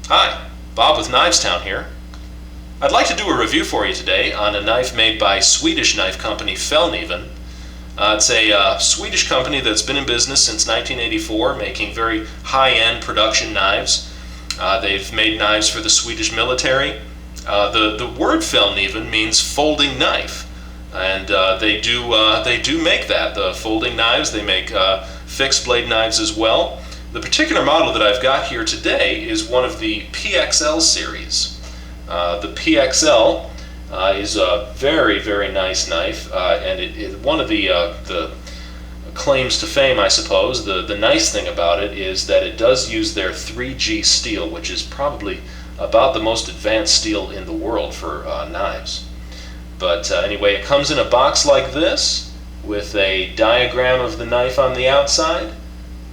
Hi, Bob with Knivestown here. I'd like to do a review for you today on a knife made by Swedish knife company Fallkniven. It's a Swedish company that's been in business since 1984, making very high-end production knives. They've made knives for the Swedish military. The word Fallkniven means folding knife, and they do make that. The folding knives, they make fixed blade knives as well. The particular model that I've got here today is one of the PXL series. The PXL is a very, very nice knife, and one of the claims to fame, I suppose. The nice thing about it is that it does use their 3G steel, which is probably about the most advanced steel in the world for knives. But anyway, it comes in a box like this with a diagram of the knife on the outside.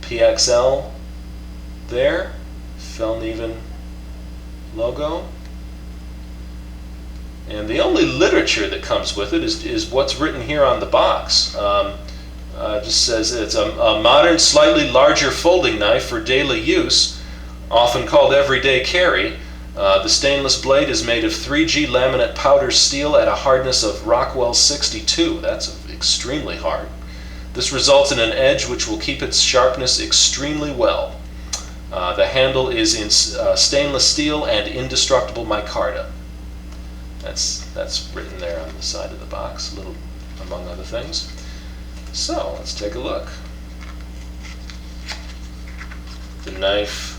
PXL there, Fallkniven logo. And the only literature that comes with it is what's written here on the box. Just says it's a modern, slightly larger folding knife for daily use, often called everyday carry. The stainless blade is made of 3G laminate powder steel at a hardness of Rockwell 62. That's extremely hard. This results in an edge which will keep its sharpness extremely well. The handle is in stainless steel and indestructible micarta. That's written there on the side of the box, a little among other things. So let's take a look. The knife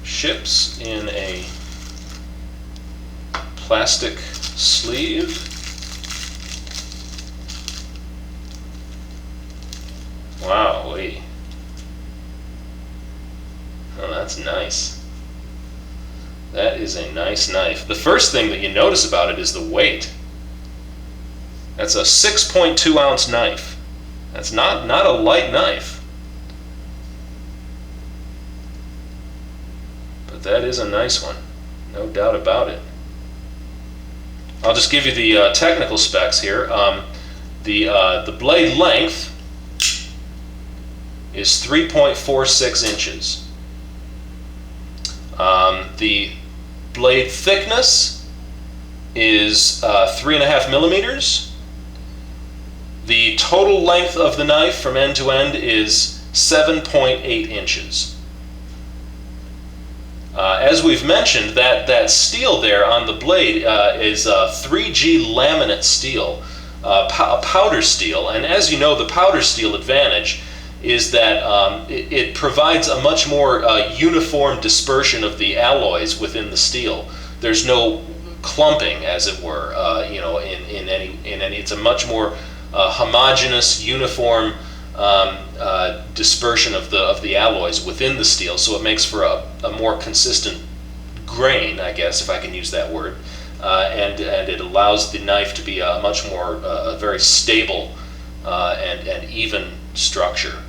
ships in a plastic sleeve. Wowee. Oh, that's nice. That is a nice knife. The first thing that you notice about it is the weight. That's a 6.2 ounce knife. That's not a light knife. But that is a nice one, no doubt about it. I'll just give you the technical specs here. The blade length is 3.46 inches. The blade thickness is 3.5 millimeters. The total length of the knife from end to end is 7.8 inches. As we've mentioned, that steel there on the blade is 3G laminate steel, powder steel, and as you know, the powder steel advantage is that it provides a much more uniform dispersion of the alloys within the steel. There's no clumping, as it were, in any. It's a much more homogeneous, uniform dispersion of the alloys within the steel. So it makes for a more consistent grain, I guess, if I can use that word, and it allows the knife to be a much more very stable and even structure.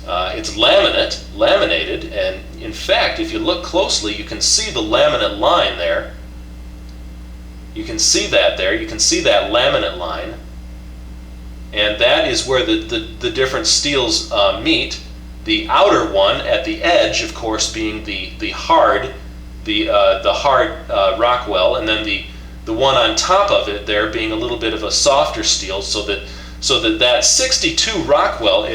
It's laminated, and in fact, if you look closely, you can see the laminate line there. You can see that there. You can see that laminate line, and that is where the different steels meet. The outer one at the edge, of course, being the hard Rockwell, and then the one on top of it there being a little bit of a softer steel, so that 62 Rockwell,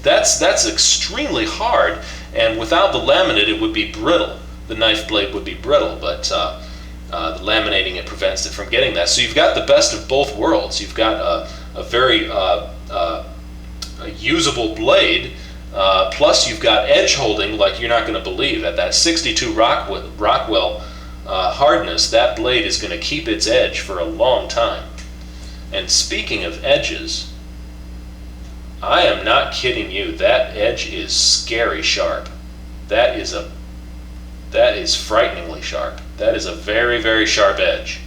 that's extremely hard, and without the laminate it would be brittle. The knife blade would be brittle, but the laminating it prevents it from getting that. So you've got the best of both worlds. You've got a very a usable blade, plus you've got edge holding like you're not going to believe. At that 62 Rockwell hardness, that blade is going to keep its edge for a long time. And speaking of edges, I am not kidding you. That edge is scary sharp. That is frighteningly sharp. That is a very, very sharp edge.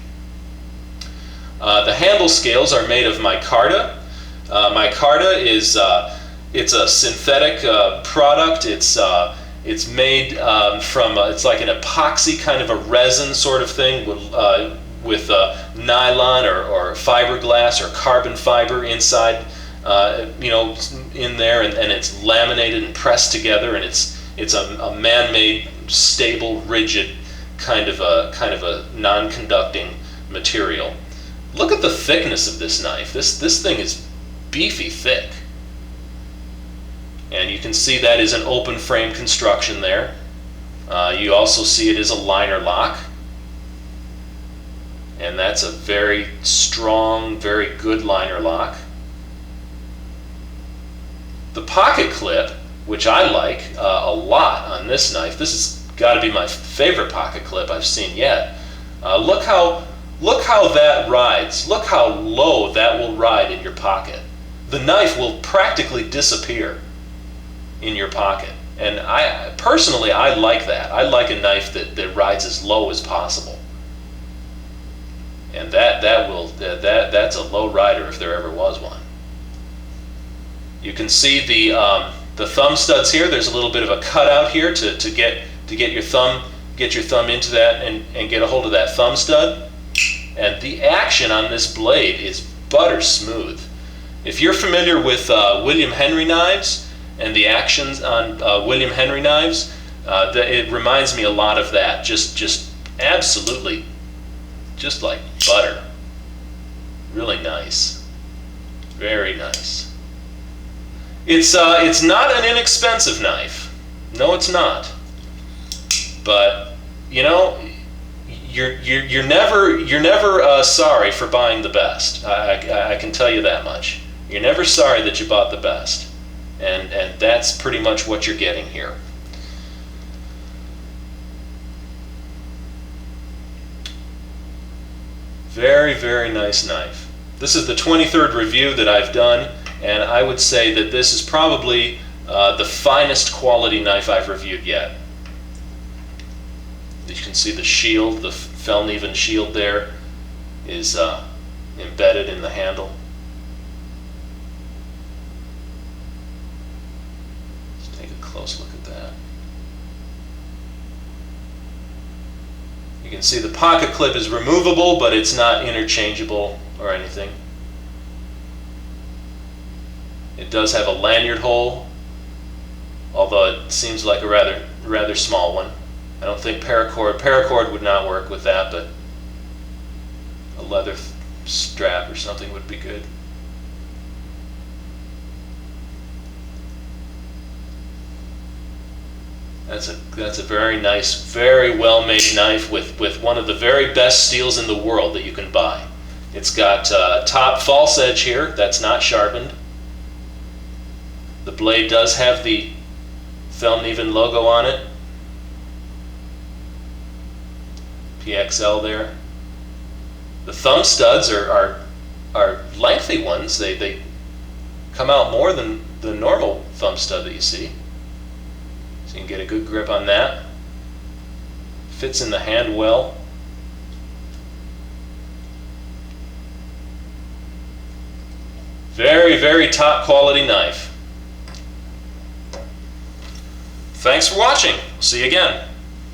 The handle scales are made of micarta. Micarta is it's a synthetic product. It's made from it's like an epoxy kind of a resin sort of thing with nylon or fiberglass or carbon fiber inside, in there, and it's laminated and pressed together, and it's a man-made, stable, rigid kind of a non-conducting material. Look at the thickness of this knife. This thing is beefy thick. And you can see that is an open frame construction there. You also see it is a liner lock. And that's a very strong, very good liner lock. The pocket clip, which I like a lot on this knife, this has got to be my favorite pocket clip I've seen yet. Look how that rides. Look how low that will ride in your pocket. The knife will practically disappear in your pocket. And personally, I like that. I like a knife that rides as low as possible. And that's a low rider if there ever was one. You can see the thumb studs here. There's a little bit of a cutout here to get your thumb into that and get a hold of that thumb stud. And the action on this blade is butter smooth. If you're familiar with William Henry knives and the actions on William Henry knives, it reminds me a lot of that. Just absolutely, just like butter. Really nice. Very nice. It's not an inexpensive knife. No, it's not. But you know, you're never sorry for buying the best. I can tell you that much. You're never sorry that you bought the best, and that's pretty much what you're getting here. Very, very nice knife. This is the 23rd review that I've done, and I would say that this is probably the finest quality knife I've reviewed yet. You can see the shield, the Fallkniven shield there is embedded in the handle. Let's take a close look at that. You can see the pocket clip is removable, but it's not interchangeable or anything. It does have a lanyard hole, although it seems like a rather small one. I don't think paracord would not work with that, but a leather strap or something would be good. That's a very nice, very well made knife with one of the very best steels in the world that you can buy. It's got top false edge here that's not sharpened. The blade does have the Fallkniven logo on it. PXL there. The thumb studs are lengthy ones. They come out more than the normal thumb stud that you see. So you can get a good grip on that. Fits in the hand well. Very, very top quality knife. Thanks for watching. See you again.